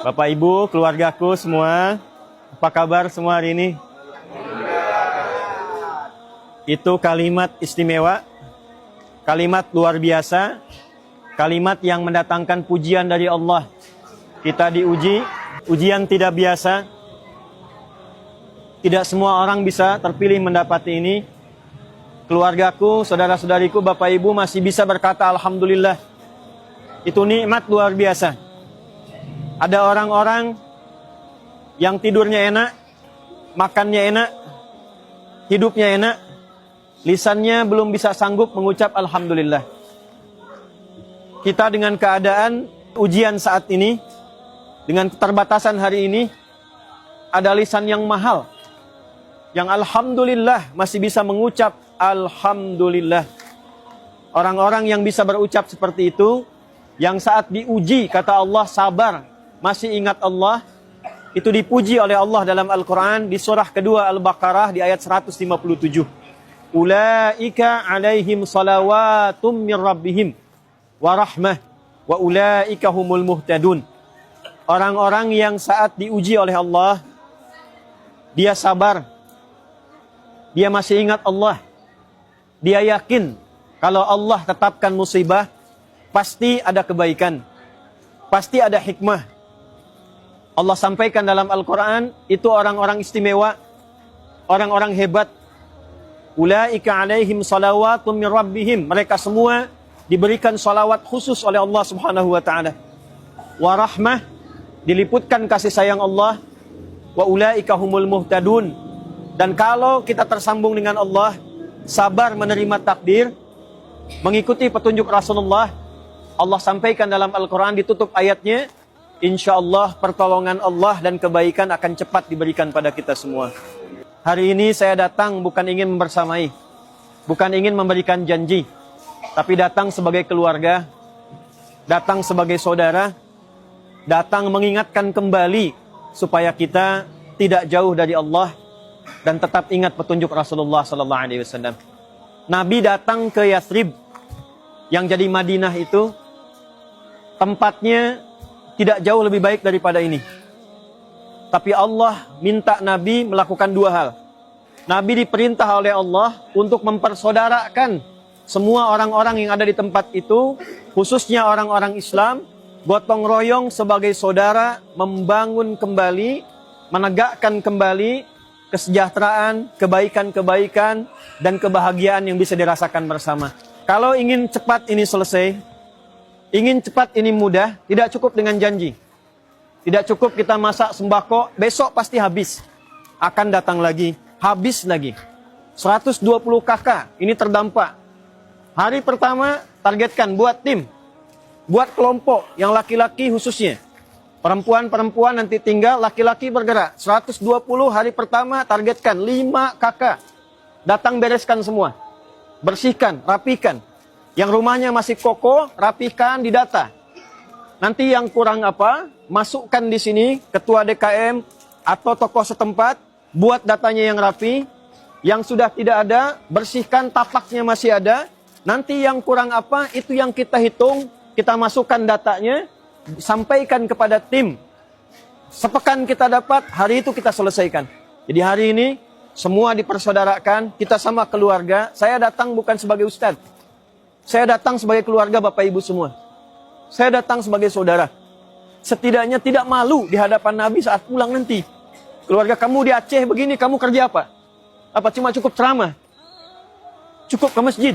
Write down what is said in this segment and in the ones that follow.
Bapak Ibu, keluargaku semua, apa kabar semua hari ini? Itu kalimat istimewa, kalimat luar biasa, kalimat yang mendatangkan pujian dari Allah. Kita diuji, ujian tidak biasa. Tidak semua orang bisa terpilih mendapati ini. Keluargaku, saudara-saudariku, Bapak Ibu masih bisa berkata Alhamdulillah. Itu nikmat luar biasa. Ada orang-orang yang tidurnya enak, makannya enak, hidupnya enak, lisannya belum bisa sanggup mengucap Alhamdulillah. Kita dengan keadaan ujian saat ini, dengan keterbatasan hari ini, ada lisan yang mahal, yang Alhamdulillah masih bisa mengucap Alhamdulillah. Orang-orang yang bisa berucap seperti itu, yang saat diuji, kata Allah, sabar, masih ingat Allah, itu dipuji oleh Allah dalam Al-Quran di surah kedua Al-Baqarah di ayat 157. Ulaika alaihim salawatum min rabbihim wa rahmah wa ulaika humul muhtadun. Orang-orang yang saat diuji oleh Allah, dia sabar, dia masih ingat Allah, dia yakin kalau Allah tetapkan musibah, pasti ada kebaikan, pasti ada hikmah. Allah sampaikan dalam Al-Quran, itu orang-orang istimewa, orang-orang hebat. Ulaika alaihim salawatum min rabbihim. Mereka semua diberikan salawat khusus oleh Allah subhanahu wa ta'ala. Wa rahmah, diliputkan kasih sayang Allah. Wa ulaika humul muhtadun. Dan kalau kita tersambung dengan Allah, sabar menerima takdir, mengikuti petunjuk Rasulullah, Allah sampaikan dalam Al-Quran, ditutup ayatnya, InsyaAllah pertolongan Allah dan kebaikan akan cepat diberikan pada kita semua. Hari ini saya datang bukan ingin membersamai, bukan ingin memberikan janji, tapi datang sebagai keluarga, datang sebagai saudara, datang mengingatkan kembali supaya kita tidak jauh dari Allah dan tetap ingat petunjuk Rasulullah SAW. Nabi datang ke Yathrib, yang jadi Madinah itu, tempatnya tidak jauh lebih baik daripada ini. Tapi Allah minta Nabi melakukan dua hal. Nabi diperintah oleh Allah untuk mempersaudarakan semua orang-orang yang ada di tempat itu, khususnya orang-orang Islam, gotong royong sebagai saudara, membangun kembali, menegakkan kembali kesejahteraan, kebaikan-kebaikan, dan kebahagiaan yang bisa dirasakan bersama. Kalau ingin cepat ini selesai, ingin cepat ini mudah, tidak cukup dengan janji. Tidak cukup kita masak sembako, besok pasti habis. Akan datang lagi, habis lagi. 120 kakak, ini terdampak. Hari pertama, targetkan buat tim. Buat kelompok, yang laki-laki khususnya. Perempuan-perempuan nanti tinggal, laki-laki bergerak. 120 hari pertama, targetkan 5 kakak. Datang bereskan semua. Bersihkan, rapikan. Yang rumahnya masih kokoh, rapihkan, didata. Nanti yang kurang apa, masukkan di sini, ketua DKM atau tokoh setempat, buat datanya yang rapi. Yang sudah tidak ada, bersihkan, tapaknya masih ada. Nanti yang kurang apa, itu yang kita hitung, kita masukkan datanya, sampaikan kepada tim. Sepekan kita dapat, hari itu kita selesaikan. Jadi hari ini, semua dipersaudarakan, kita sama keluarga. Saya datang bukan sebagai ustadz. Saya datang sebagai keluarga Bapak Ibu semua. Saya datang sebagai saudara. Setidaknya tidak malu di hadapan Nabi saat pulang nanti. Keluarga kamu di Aceh begini, kamu kerja apa? Apa cuma cukup ceramah? Cukup ke masjid?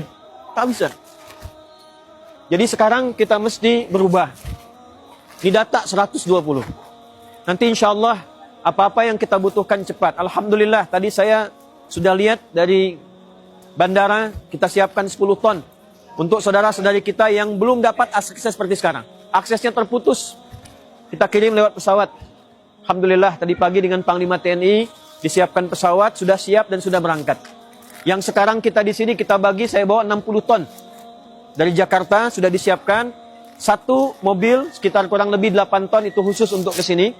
Tak bisa. Jadi sekarang kita mesti berubah. Didata 120. Nanti insya Allah apa-apa yang kita butuhkan cepat. Alhamdulillah tadi saya sudah lihat dari bandara kita siapkan 10 ton. Untuk saudara-saudari kita yang belum dapat akses seperti sekarang. Aksesnya terputus. Kita kirim lewat pesawat. Alhamdulillah tadi pagi dengan Panglima TNI disiapkan pesawat, sudah siap dan sudah berangkat. Yang sekarang kita di sini kita bagi, saya bawa 60 ton. Dari Jakarta sudah disiapkan. Satu mobil sekitar kurang lebih 8 ton itu khusus untuk ke sini.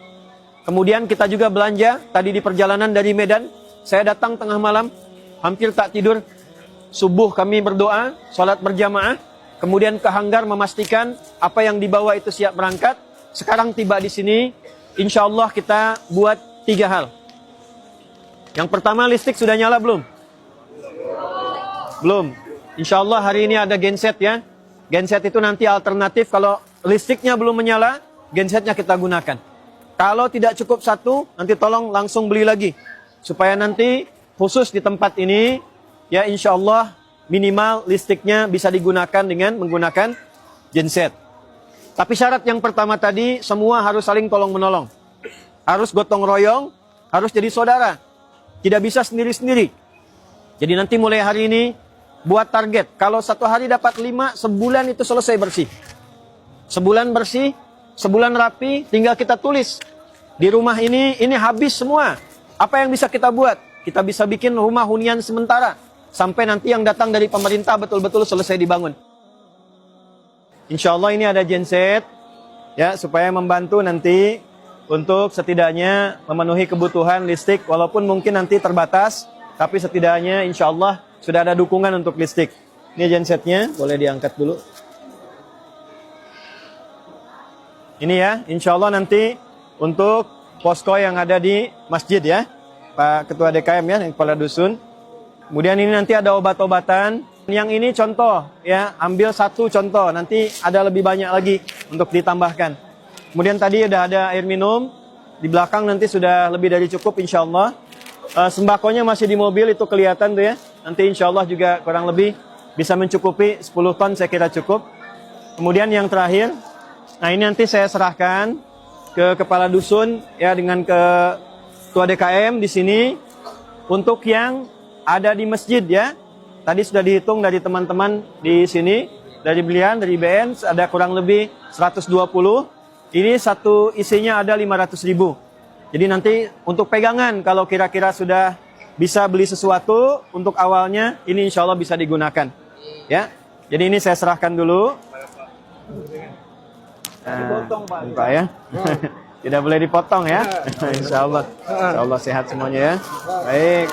Kemudian kita juga belanja. Tadi di perjalanan dari Medan, saya datang tengah malam, hampir tak tidur. Subuh kami berdoa, sholat berjamaah, kemudian ke hanggar memastikan apa yang dibawa itu siap berangkat. Sekarang tiba di sini, insya Allah kita buat 3 hal. Yang pertama, listrik sudah nyala belum? Belum. Insya Allah hari ini ada genset ya. Genset itu nanti alternatif, kalau listriknya belum menyala, gensetnya kita gunakan. Kalau tidak cukup satu, nanti tolong langsung beli lagi. Supaya nanti khusus di tempat ini, ya insya Allah minimal listriknya bisa digunakan dengan menggunakan genset. Tapi syarat yang pertama tadi, semua harus saling tolong-menolong. Harus gotong royong, harus jadi saudara. Tidak bisa sendiri-sendiri. Jadi nanti mulai hari ini, buat target. Kalau satu hari dapat 5, sebulan itu selesai bersih. Sebulan bersih, sebulan rapi, tinggal kita tulis. Di rumah ini habis semua. Apa yang bisa kita buat? Kita bisa bikin rumah hunian sementara. Sampai nanti yang datang dari pemerintah betul-betul selesai dibangun. Insya Allah ini ada genset. Ya, supaya membantu nanti untuk setidaknya memenuhi kebutuhan listrik, walaupun mungkin nanti terbatas, tapi setidaknya insya Allah sudah ada dukungan untuk listrik. Ini gensetnya, boleh diangkat dulu. Ini ya, insya Allah nanti untuk posko yang ada di masjid ya, Pak Ketua DKM ya, yang kepala dusun. Kemudian ini nanti ada obat-obatan. Yang ini contoh ya, ambil satu contoh, nanti ada lebih banyak lagi untuk ditambahkan. Kemudian tadi udah ada air minum, di belakang nanti sudah lebih dari cukup insya Allah. Sembakonya masih di mobil, itu kelihatan tuh ya. Nanti insya Allah juga kurang lebih bisa mencukupi 10 ton, saya kira cukup. Kemudian yang terakhir, nah ini nanti saya serahkan ke kepala dusun ya, dengan ke ketua DKM di sini untuk yang ada di masjid ya. Tadi sudah dihitung dari teman-teman di sini, dari belian, dari BN ada kurang lebih 120. Ini satu isinya ada 500.000. Jadi nanti untuk pegangan, kalau kira-kira sudah bisa beli sesuatu untuk awalnya, ini insya Allah bisa digunakan. Ya, jadi ini saya serahkan dulu. Pak ya, tidak boleh dipotong ya. Insya Allah sehat semuanya ya. Baik.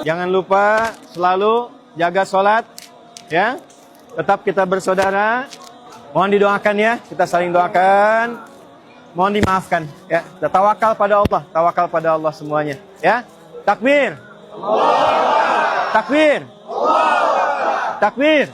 Jangan lupa selalu jaga sholat ya. Tetap kita bersaudara. Mohon didoakan ya, kita saling doakan. Mohon dimaafkan ya. Kita tawakal pada Allah semuanya ya. Takbir. Takbir. Takbir.